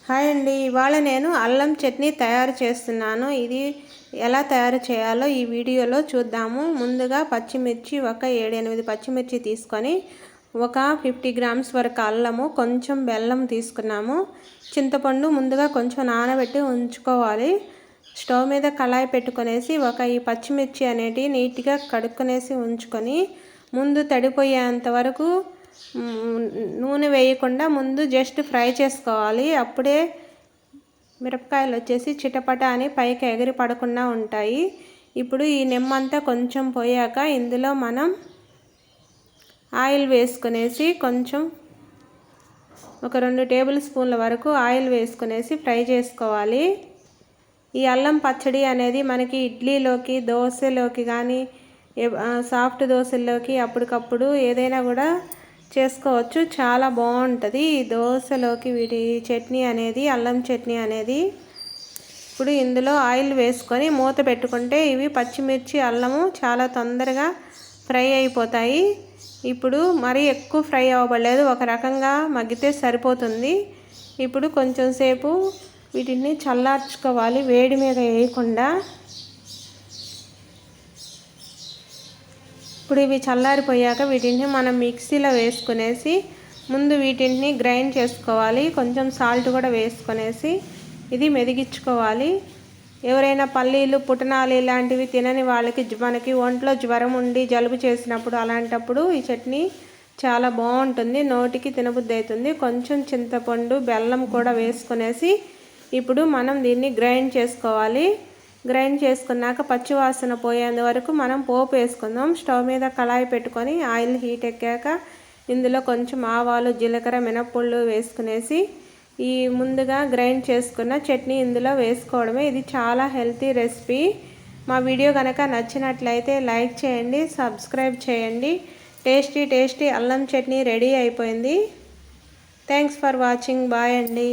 Hi అండి, ఇవాళ నేను అల్లం చట్నీ తయారు చేస్తున్నాను. ఇది ఎలా తయారు చేయాలో ఈ వీడియోలో చూద్దాము. ముందుగా పచ్చిమిర్చి ఒక 7-8 పచ్చిమిర్చి తీసుకొని ఒక 50 గ్రామ్స్ వరకు అల్లము, కొంచెం బెల్లం తీసుకున్నాము. చింతపండు ముందుగా కొంచెం నానబెట్టి ఉంచుకోవాలి. స్టవ్ మీద కళాయి పెట్టుకొనేసి ఈ పచ్చిమిర్చి అనేటివి నీట్గా కడుక్కొనేసి ఉంచుకొని ముందు తడిపోయేంత వరకు నూనె వేయకుండా ముందు జస్ట్ ఫ్రై చేసుకోవాలి. అప్పుడే మిరపకాయలు వచ్చేసి చిటపట అని పైకి ఎగిరి పడకుండా ఉంటాయి. ఇప్పుడు ఈ నిమ్మంతా కొంచెం పోయాక ఇందులో మనం ఆయిల్ వేసుకునేసి కొంచెం ఒక 2 టేబుల్ స్పూన్ల వరకు ఆయిల్ వేసుకునేసి ఫ్రై చేసుకోవాలి. ఈ అల్లం పచ్చడి అనేది మనకి ఇడ్లీలోకి, దోశలోకి కానీ, సాఫ్ట్ దోశల్లోకి అప్పటికప్పుడు ఏదైనా కూడా చేసుకోవచ్చు. చాలా బాగుంటుంది ఈ దోశలోకి వీటి చట్నీ అనేది, అల్లం చట్నీ అనేది. ఇప్పుడు ఇందులో ఆయిల్ వేసుకొని మూత పెట్టుకుంటే ఇవి పచ్చిమిర్చి, అల్లము చాలా తొందరగా ఫ్రై అయిపోతాయి. ఇప్పుడు మరీ ఎక్కువ ఫ్రై అవ్వబడలేదు, ఒక రకంగా మగ్గితే సరిపోతుంది. ఇప్పుడు కొంచెం సేపు వీటిని చల్లార్చుకోవాలి, వేడి మీద వేయకుండా. ఇప్పుడు ఇవి చల్లారిపోయాక వీటిని మనం మిక్సీలో వేసుకునేసి ముందు వీటిని గ్రైండ్ చేసుకోవాలి. కొంచెం సాల్ట్ కూడా వేసుకునేసి ఇది మెదిగించుకోవాలి. ఎవరైనా పల్లీలు, పుట్నాలు ఇలాంటివి తినని వాళ్ళకి, మనకి ఒంట్లో జ్వరం ఉండి జలుబు చేసినప్పుడు అలాంటప్పుడు ఈ చట్నీ చాలా బాగుంటుంది, నోటికి తినబుద్ధి అవుతుంది. కొంచెం చింతపండు, బెల్లం కూడా వేసుకునేసి ఇప్పుడు మనం దీన్ని గ్రైండ్ చేసుకోవాలి. గ్రైండ్ చేసుకున్నాక పచ్చివాసన పోయేంత వరకు మనం పోపు వేసుకుందాం. స్టవ్ మీద కళాయి పెట్టుకొని ఆయిల్ హీట్ ఎక్కాక ఇందులో కొంచెం ఆవాలు, జీలకర్ర, మినప్పొళ్ళు వేసుకునేసి ఈ ముందుగా గ్రైండ్ చేసుకున్న చట్నీ ఇందులో వేసుకోవడమే. ఇది చాలా హెల్తీ రెసిపీ. మా వీడియో కనుక నచ్చినట్లయితే లైక్ చేయండి, సబ్స్క్రైబ్ చేయండి. టేస్టీ అల్లం చట్నీ రెడీ అయిపోయింది. Thanks for watching. బాయ్ అండి.